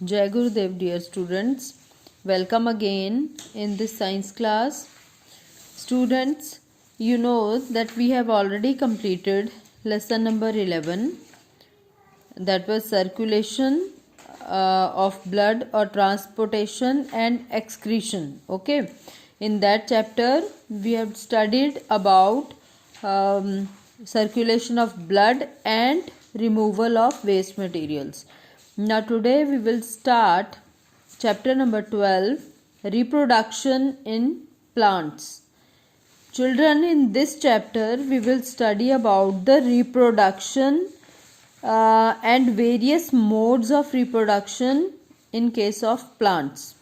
Jai Gurudev, dear students. Welcome again in this science class. Students, you know that we have already completed lesson number 11. That was circulation of blood or transportation and excretion. Okay. In that chapter, we have studied about circulation of blood and removal of waste materials. Now today we will start chapter number 12, reproduction in plants. Children, in this chapter we will study about the reproduction and various modes of reproduction in case of plants.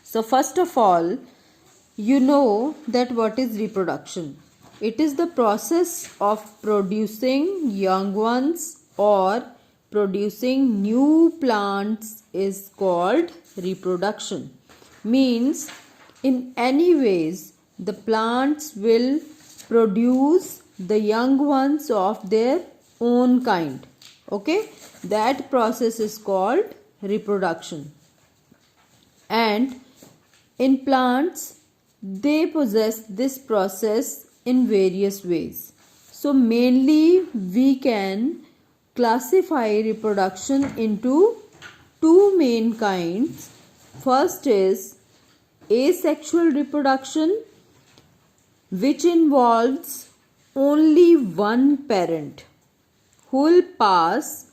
So first of all, you know that what is reproduction. It is the process of producing young ones or producing new plants is called reproduction. Means in any ways the plants will produce the young ones of their own kind. Okay, that process is called reproduction. And in plants they possess this process in various ways. So mainly we can classify reproduction into two main kinds. First is asexual reproduction, which involves only one parent who will pass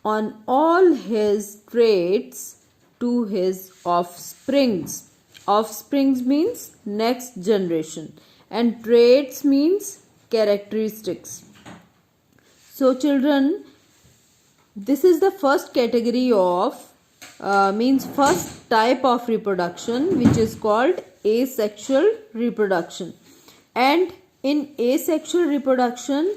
on all his traits to his offsprings. Offsprings means next generation and traits means characteristics. So children, this is the first category of first type of reproduction, which is called asexual reproduction. And in asexual reproduction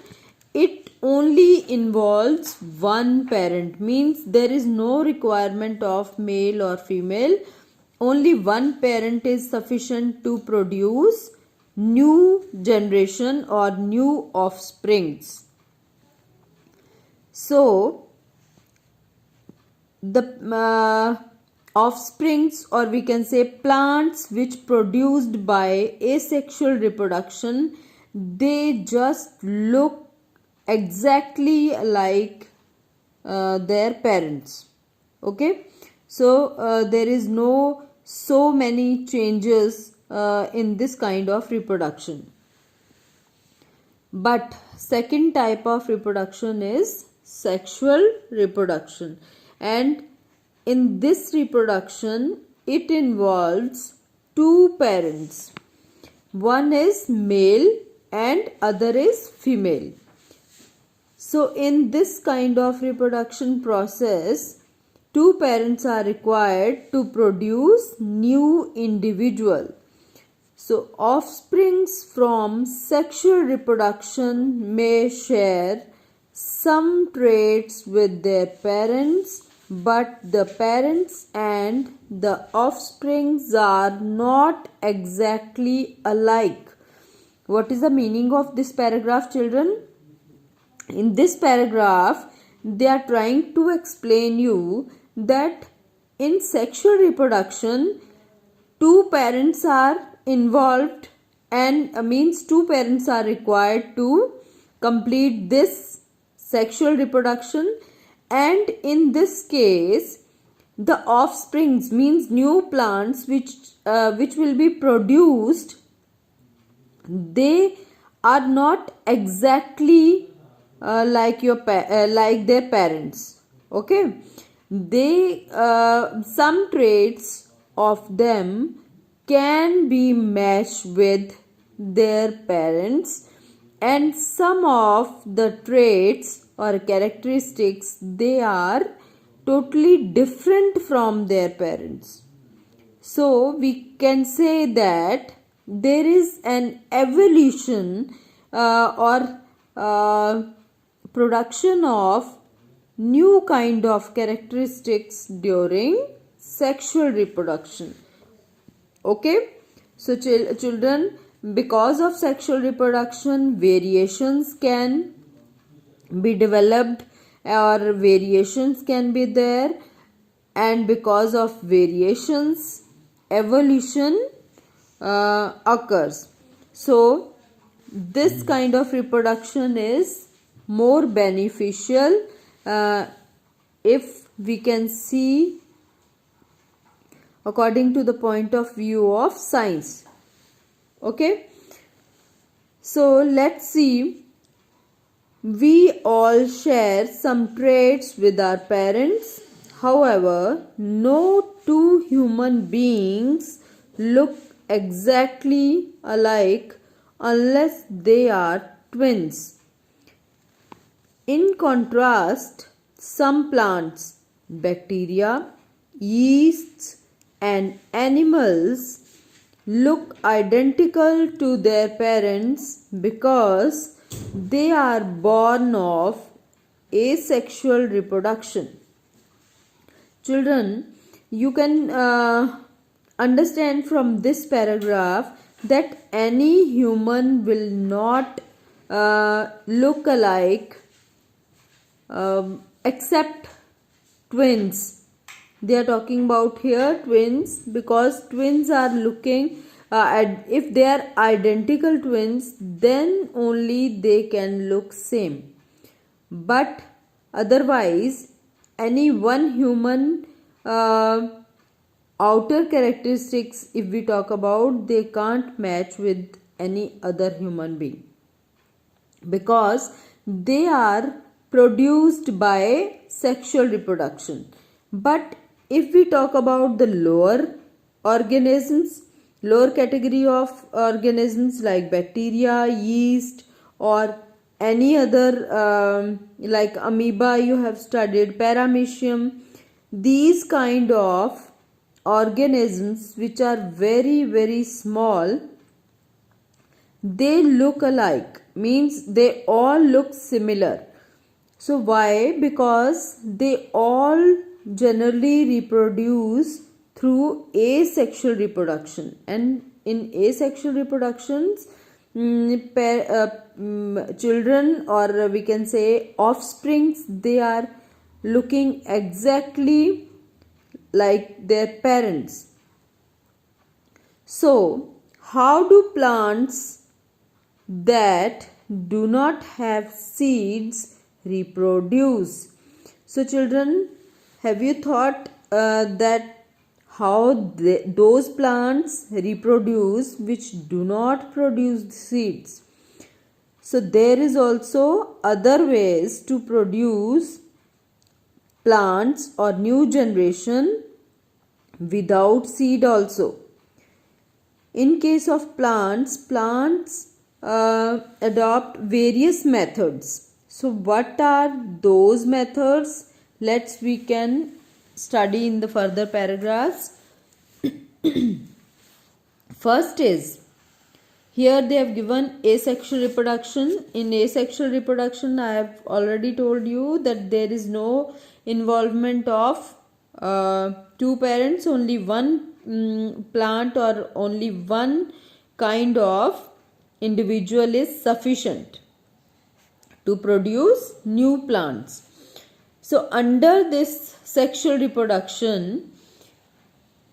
it only involves one parent, means there is no requirement of male or female. Only one parent is sufficient to produce new generation or new offsprings. So the offsprings, or we can say plants which produced by asexual reproduction, they just look exactly like their parents. Okay, so there is no so many changes in this kind of reproduction. But second type of reproduction is sexual reproduction, and in this reproduction it involves two parents. One is male and other is female. So in this kind of reproduction process, two parents are required to produce new individual. So offsprings from sexual reproduction may share some traits with their parents, but the parents and the offsprings are not exactly alike. What is the meaning of this paragraph, children? In this paragraph they are trying to explain you that in sexual reproduction two parents are involved, and means two parents are required to complete this sexual reproduction. And in this case the offsprings, means new plants which will be produced, they are not exactly like their parents. Okay, they some traits of them can be matched with their parents, and some of the traits or characteristics, they are totally different from their parents. So we can say that there is an evolution or production of new kind of characteristics during sexual reproduction. Okay, so children, because of sexual reproduction variations can be developed or variations can be there and because of variations, evolution occurs. So this kind of reproduction is more beneficial if we can see according to the point of view of science. Okay, so let's see. We all share some traits with our parents. However, no two human beings look exactly alike unless they are twins. In contrast, some plants, bacteria, yeasts, and animals look identical to their parents because they are born of asexual reproduction. Children, you can understand from this paragraph that any human will not look alike except twins. They are talking about here twins because twins are looking if they are identical twins, then only they can look same. But otherwise, any one human outer characteristics, if we talk about, they can't match with any other human being because they are produced by sexual reproduction. But if we talk about the lower organisms, lower category of organisms like bacteria, yeast, or any other like amoeba you have studied, paramecium, these kind of organisms which are very very small, they look alike, means they all look similar. So why? Because they all generally reproduce through asexual reproduction, and in asexual reproductions children, or we can say offsprings, they are looking exactly like their parents. So how do plants that do not have seeds reproduce? So children, have you thought that how those plants reproduce which do not produce seeds? So there is also other ways to produce plants or new generation without seed also. In case of plants adopt various methods. So what are those methods? We can study in the further paragraphs. First is, here they have given asexual reproduction. In asexual reproduction, I have already told you that there is no involvement of two parents, only one plant or only one kind of individual is sufficient to produce new plants. So under this sexual reproduction,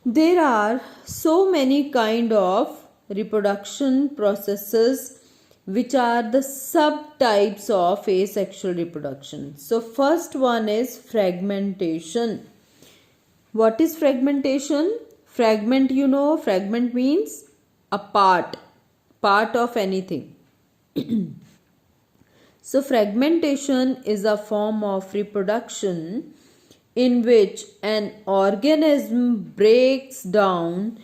there are so many kind of reproduction processes which are the subtypes of asexual reproduction. So first one is fragmentation. What is fragmentation? Fragment, you know, fragment means a part of anything. So fragmentation is a form of reproduction in which an organism breaks down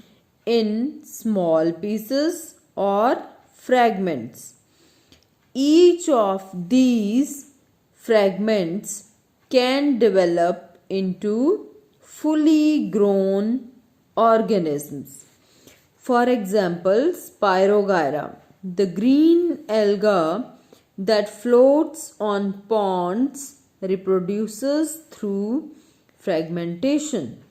in small pieces or fragments. Each of these fragments can develop into fully grown organisms. For example, Spirogyra, the green alga that floats on ponds, reproduces through fragmentation.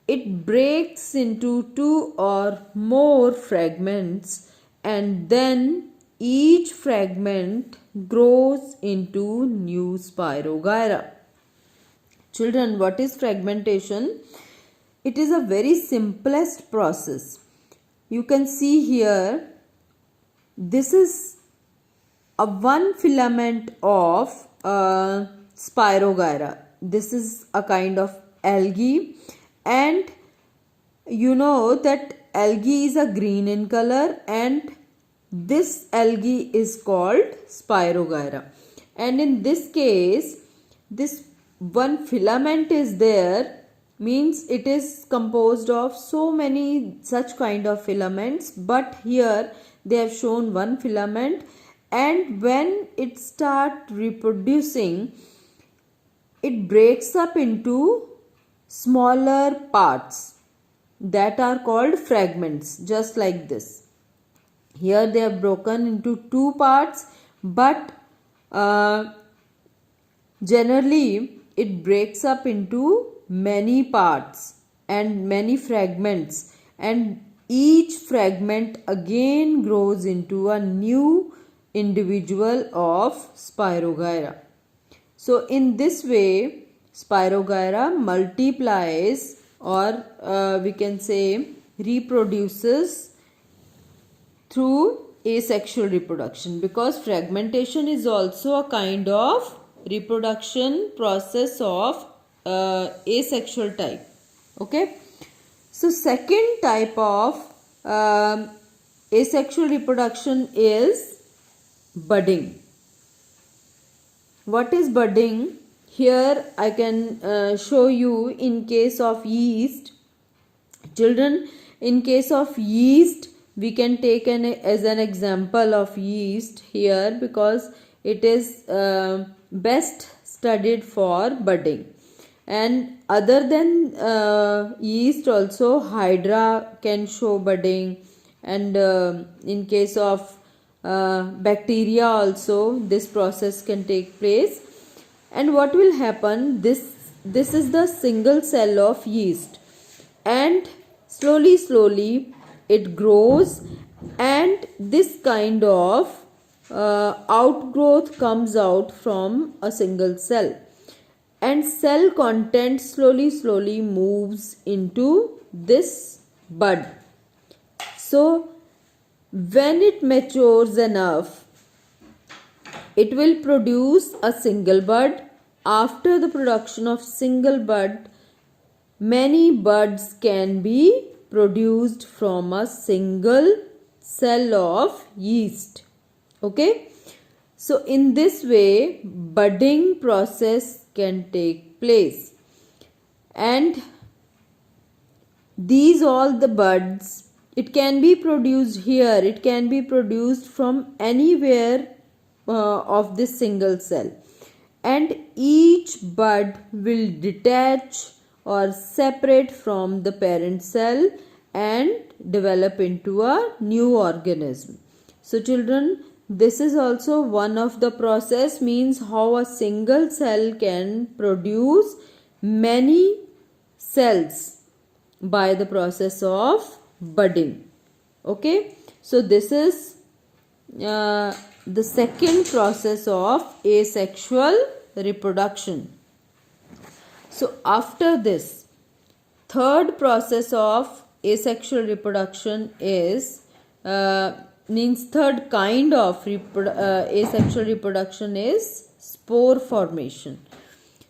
It breaks into two or more fragments, and then each fragment grows into new Spirogyra. Children, what is fragmentation? It is a very simplest process. You can see here, this is a one filament of Spirogyra. This is a kind of algae, and you know that algae is a green in color, and this algae is called Spirogyra. And in this case, this one filament is there, means it is composed of so many such kind of filaments, but here they have shown one filament, and when it start reproducing, it breaks up into smaller parts that are called fragments, just like this. Here they are broken into two parts, but generally it breaks up into many parts and many fragments, and each fragment again grows into a new individual of Spirogyra. So in this way, Spirogyra multiplies, or we can say reproduces through asexual reproduction, because fragmentation is also a kind of reproduction process of asexual type. Okay, so second type of asexual reproduction is budding. What is budding? Here I can show you in case of yeast. Children, in case of yeast, we can take as an example of yeast here, because it is best studied for budding. And other than yeast, also hydra can show budding, and in case of bacteria also this process can take place. And what will happen, this is the single cell of yeast, and slowly it grows, and this kind of outgrowth comes out from a single cell, and cell content slowly moves into this bud. So when it matures enough, it will produce a single bud. After the production of single bud, many buds can be produced from a single cell of yeast. Okay, so in this way budding process can take place, and these all the buds, it can be produced here, it can be produced from anywhere of this single cell, and each bud will detach or separate from the parent cell and develop into a new organism. So children, this is also one of the process, means how a single cell can produce many cells by the process of budding. Okay, so this is the second process of asexual reproduction. So after this, third process of asexual reproduction is third kind of asexual reproduction is spore formation.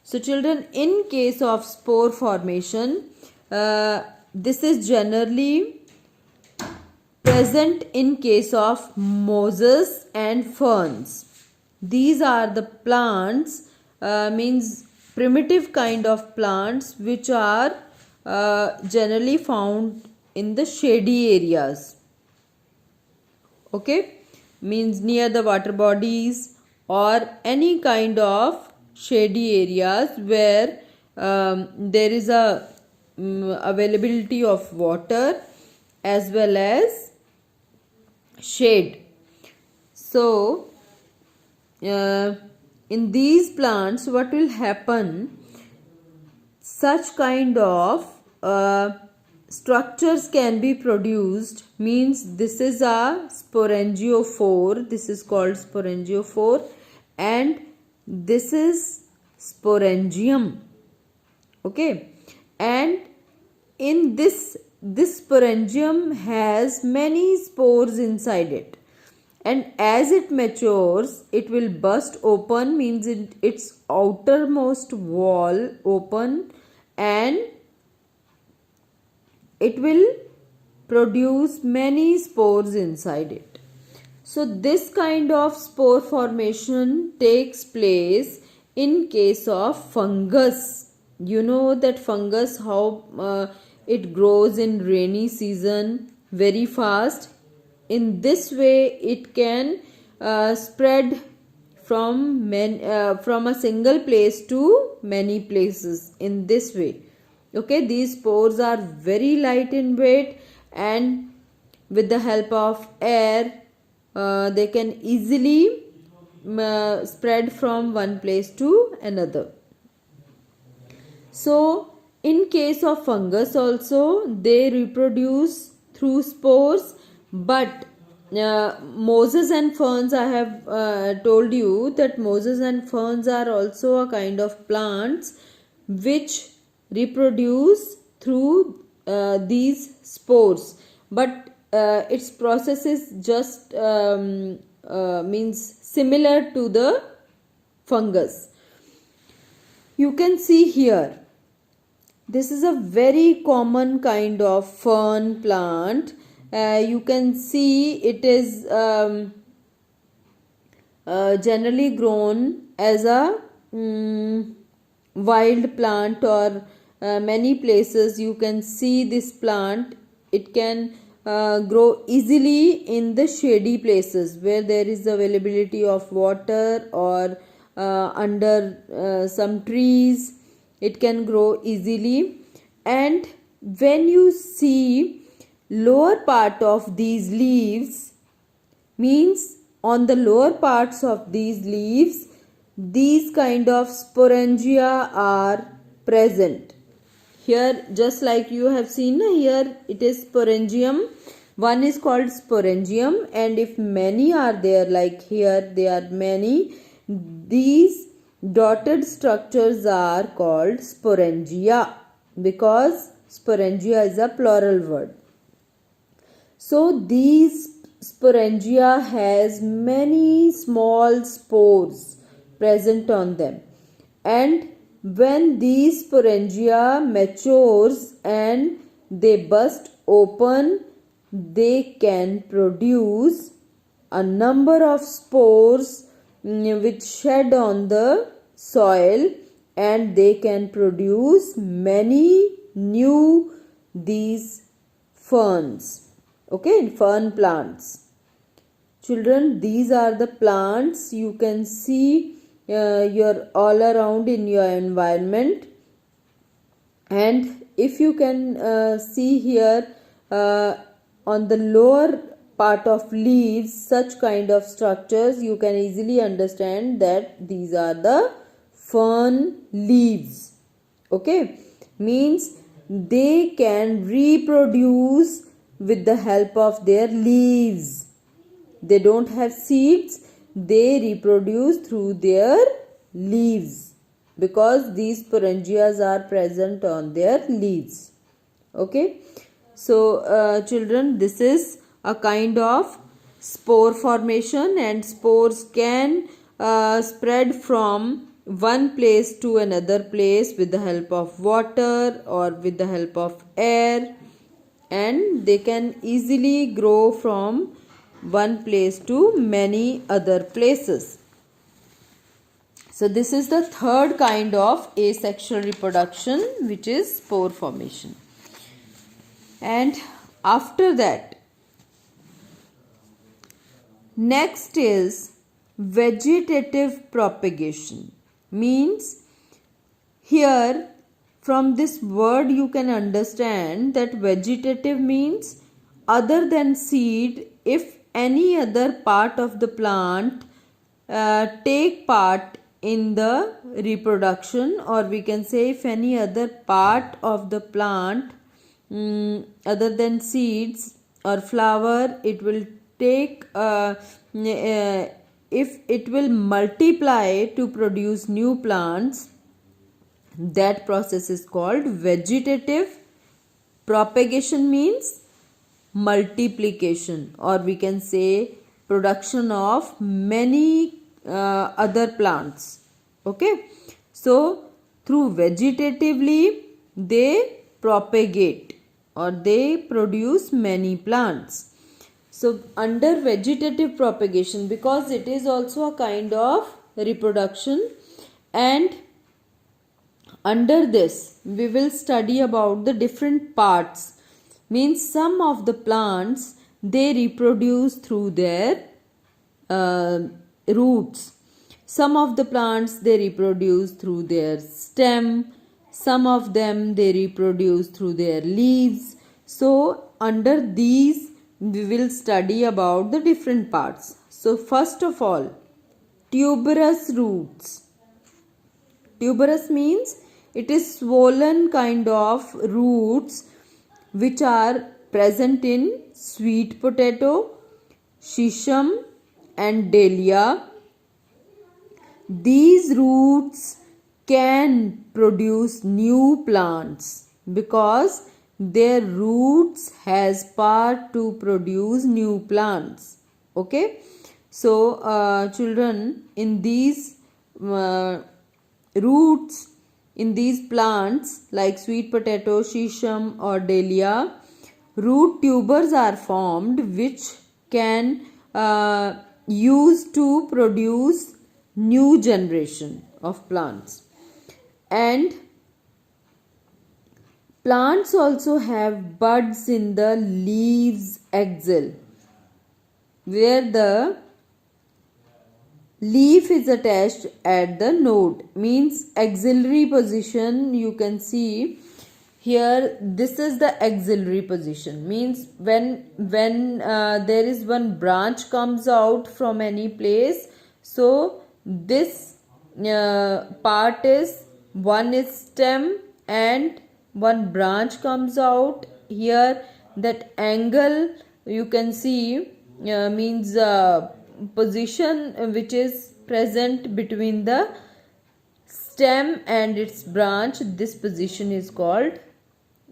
So children, in case of spore formation, this is generally present in case of mosses and ferns. These are the plants, means primitive kind of plants, which are generally found in the shady areas. Okay, means near the water bodies or any kind of shady areas where there is a availability of water as well as shade. So in these plants, what will happen, such kind of structures can be produced, means this is a sporangiophore, this is called sporangiophore, and this is sporangium. Okay, and in this sporangium has many spores inside it, and as it matures it will burst open, means its outermost wall open, and it will produce many spores inside it. So this kind of spore formation takes place in case of fungus. You know that fungus, how it grows in rainy season very fast. In this way it can spread from from a single place to many places in this way. Okay, these spores are very light in weight, and with the help of air they can easily spread from one place to another. So in case of fungus also they reproduce through spores, but mosses and ferns, I have told you that mosses and ferns are also a kind of plants which reproduce through these spores, but its process is just means similar to the fungus. You can see here, this is a very common kind of fern plant. You can see it is generally grown as a wild plant, or many places you can see this plant. It can grow easily in the shady places where there is availability of water, or under some trees it can grow easily. And when you see lower part of these leaves, means on the lower parts of these leaves these kind of sporangia are present. Here, just like you have seen here, it is sporangium. One is called sporangium, and if many are there, like here there are many, these dotted structures are called sporangia, because sporangia is a plural word. So these sporangia has many small spores present on them, and when these sporangia matures and they burst open, they can produce a number of spores which shed on the soil, and they can produce many new these ferns. Okay, fern plants. Children, these are the plants you can see you're all around in your environment. And if you can see here on the lower part of leaves such kind of structures, you can easily understand that these are the fern leaves. Okay, means they can reproduce with the help of their leaves. They don't have seeds, they reproduce through their leaves, because these sporangias are present on their leaves. Okay, so children, this is a kind of spore formation, and spores can spread from one place to another place with the help of water or with the help of air, and they can easily grow from one place to many other places. So this is the third kind of asexual reproduction, which is spore formation. And after that, next is vegetative propagation. Means here from this word you can understand that vegetative means other than seed, if any other part of the plant take part in the reproduction, or we can say if any other part of the plant other than seeds or flower, it will take if it will multiply to produce new plants, That process is called vegetative propagation, means multiplication, or we can say production of many other plants. Okay, so through vegetatively they propagate or they produce many plants. So under vegetative propagation, because it is also a kind of reproduction, and under this we will study about the different parts, means some of the plants they reproduce through their uh, roots, some of the plants they reproduce through their stem, some of them they reproduce through their leaves. So under these we will study about the different parts. So first of all, tuberous roots. Tuberous means it is swollen kind of roots which are present in sweet potato, shisham and dahlia. These roots can produce new plants because their roots has power to produce new plants. Okay, so children, in these roots in these plants like sweet potato, shisham or dahlia, root tubers are formed which can use to produce new generation of plants. And plants also have buds in the leaves axil, where the leaf is attached at the node, means axillary position. You can see here, this is the axillary position, means when there is one branch comes out from any place, so this part is, one is stem and one branch comes out here. That angle you can see means position which is present between the stem and its branch. This position is called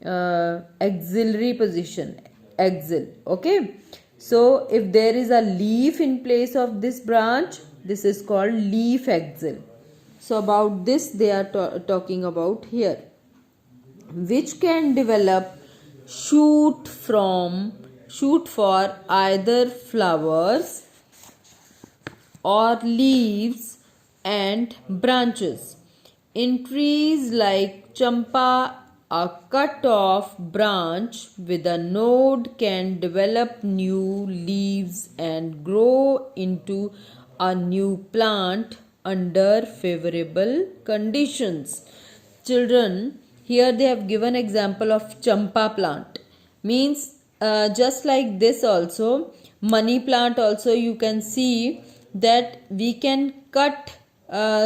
axillary position, axil. Okay, so if there is a leaf in place of this branch, this is called leaf axil. So about this they are talking about here, which can develop shoot for either flowers or leaves and branches. In trees like champa, a cut off branch with a node can develop new leaves and grow into a new plant under favorable conditions. Children, here they have given example of champa plant, means just like this also, money plant also, you can see that we can cut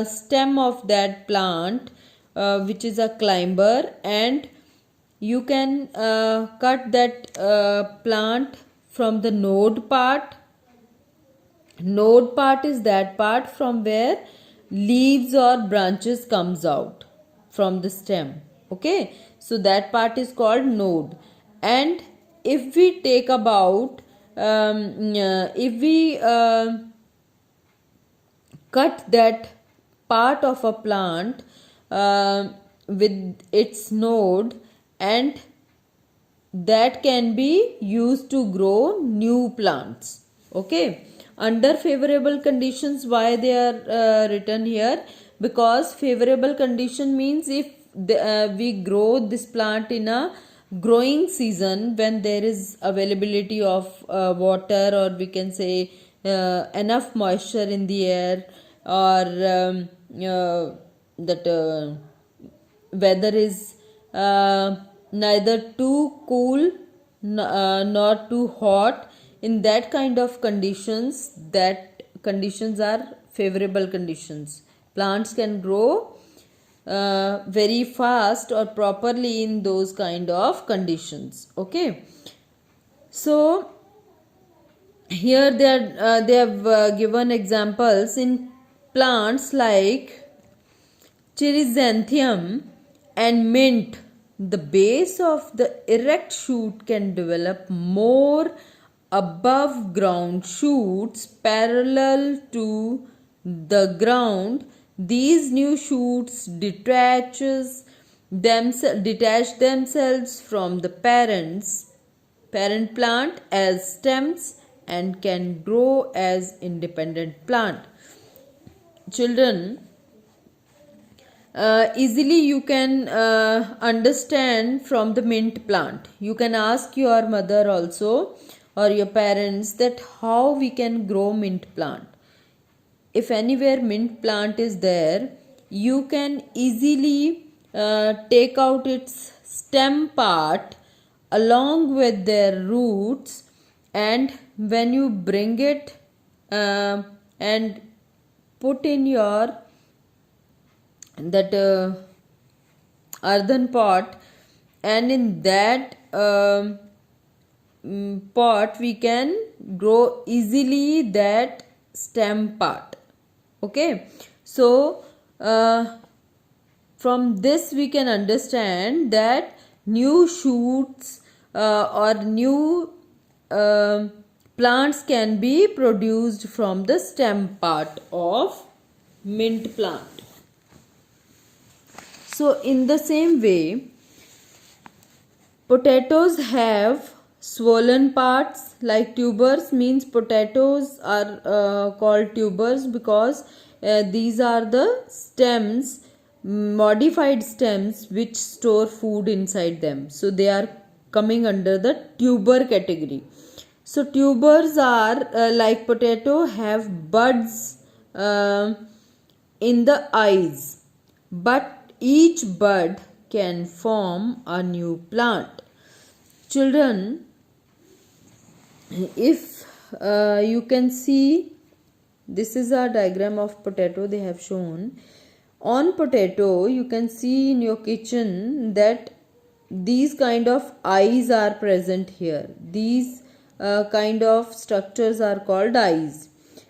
stem of that plant which is a climber, and you can cut that plant from the node part. Node part is that part from where leaves or branches comes out from the stem. Okay, so that part is called node. And if we take about if we cut that part of a plant with its node, and that can be used to grow new plants. Okay, under favorable conditions. Why they are written here? Because favorable condition means if we grow this plant in a growing season, when there is availability of water, or we can say enough moisture in the air, or that weather is neither too cool nor too hot. In that kind of conditions, that conditions are favorable conditions. Plants can grow very fast or properly in those kind of conditions. Okay, so here they have given examples in plants like chrysanthemum and mint, the base of the erect shoot can develop more above ground shoots parallel to the ground. These new shoots detach themselves from the parent plant as stems and can grow as independent plant. Children, easily you can understand from the mint plant. You can ask your mother also or your parents that how we can grow mint plant. If anywhere mint plant is there, you can easily take out its stem part along with their roots, and when you bring it and put in your that earthen pot, and in that pot we can grow easily that stem part. Okay, so from this we can understand that new shoots or new plants can be produced from the stem part of mint plant. So in the same way, potatoes have swollen parts like tubers. Means potatoes are called tubers because these are the stems, modified stems which store food inside them. So they are coming under the tuber category. So tubers are like potato have buds in the eyes, but each bud can form a new plant. Children, if you can see, this is a diagram of potato they have shown. On potato, you can see in your kitchen that these kind of eyes are present here. These kind of structures are called eyes.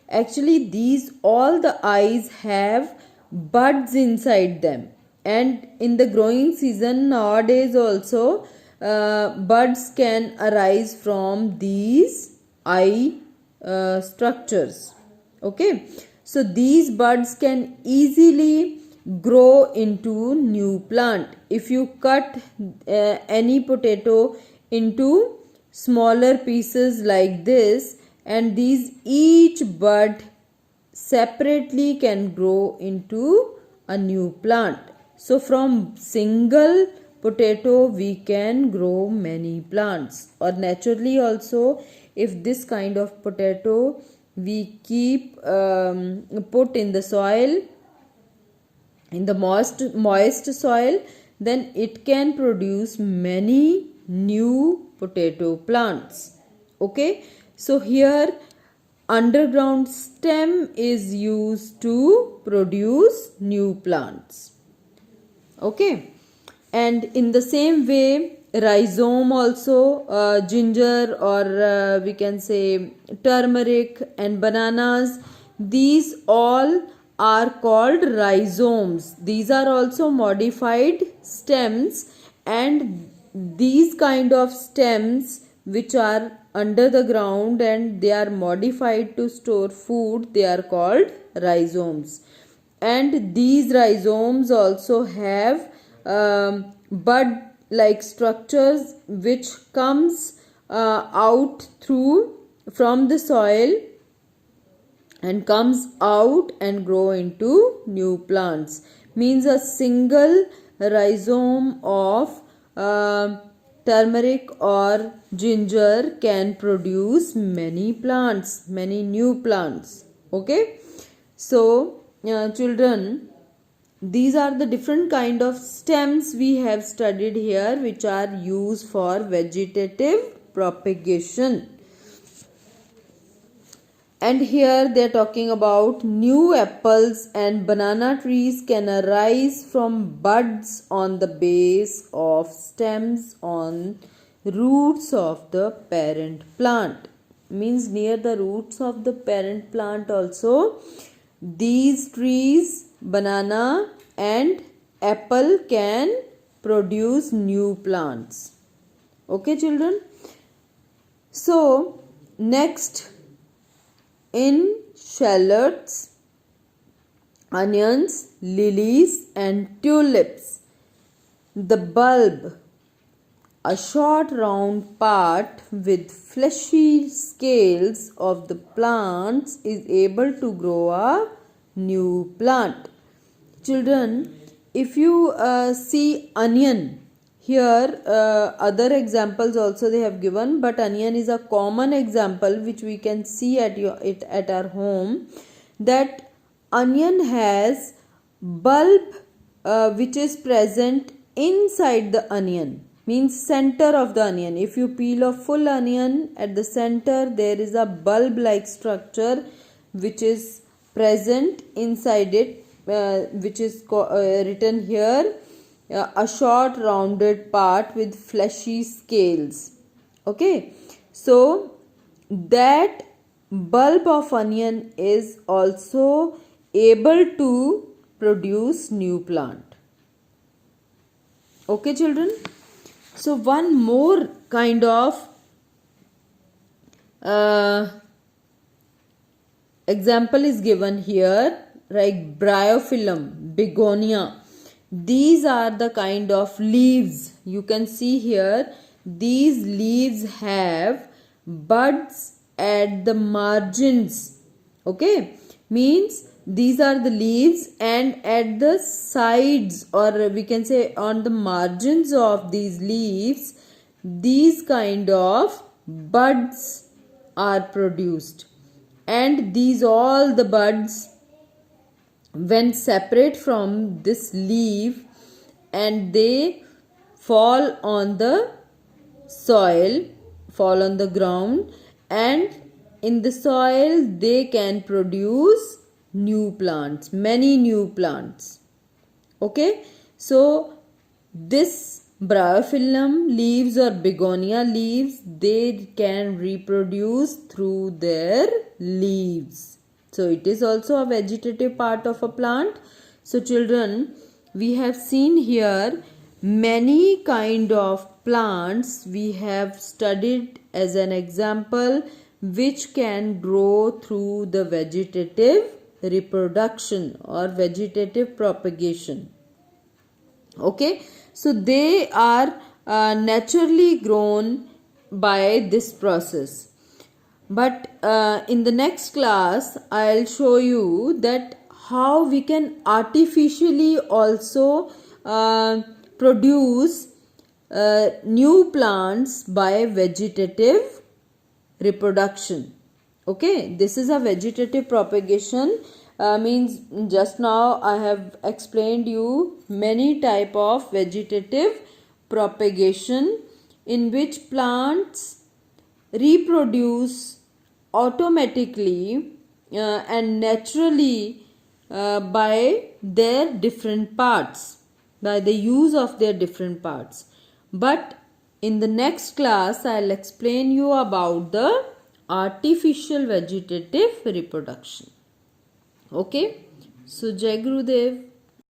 Actually, these all the eyes have buds inside them, and in the growing season nowadays also buds can arise from these eye structures. Okay, so these buds can easily grow into new plant. If you cut any potato into smaller pieces like this, and these each bud separately can grow into a new plant. So from single potato we can grow many plants. Or naturally also, if this kind of potato we keep put in the soil, in the moist soil, then it can produce many new potato plants. Okay, so here underground stem is used to produce new plants. Okay, and in the same way rhizome also, ginger or we can say turmeric and bananas, these all are called rhizomes. These are also modified stems, and these kind of stems which are under the ground and they are modified to store food, they are called rhizomes. And these rhizomes also have bud like structures which comes out from the soil and comes out and grow into new plants. Means a single rhizome of turmeric or ginger can produce many plants, many new plants. Okay, so children, these are the different kind of stems we have studied here which are used for vegetative propagation. And here they are talking about new apples and banana trees can arise from buds on the base of stems on roots of the parent plant. Means near the roots of the parent plant also these trees, banana and apple can produce new plants. Okay, children. So next, in shallots, onions, lilies and tulips, the bulb, a short round part with fleshy scales of the plants, is able to grow a new plant. Children, if you see onion, here other examples also they have given, but onion is a common example which we can see at our home, that onion has bulb which is present inside the onion, means center of the onion. If you peel a full onion, at the center there is a bulb like structure which is present inside it, which is written here, a short rounded part with fleshy scales. Okay, so that bulb of onion is also able to produce new plant. Okay, children. So one more kind of example is given here, like bryophyllum, begonia. These are the kind of leaves. You can see here, these leaves have buds at the margins. Okay, means these are the leaves, and at the sides, or we can say on the margins of these leaves, these kind of buds are produced, and these all the buds, when separate from this leaf and they fall on the soil, fall on the ground, and in the soil they can produce new plants, many new plants. Okay, so this bryophyllum leaves or begonia leaves, they can reproduce through their leaves. So it is also a vegetative part of a plant. So children, we have seen here many kind of plants we have studied as an example, which can grow through the vegetative reproduction or vegetative propagation. Okay, so they are naturally grown by this process. But in the next class, I'll show you that how we can artificially also produce new plants by vegetative reproduction. Okay, this is a vegetative propagation, means just now I have explained you many type of vegetative propagation in which plants reproduce automatically and naturally by their different parts, by the use of their different parts. But in the next class, I'll explain you about the artificial vegetative reproduction. Okay, so Jai Gurudev.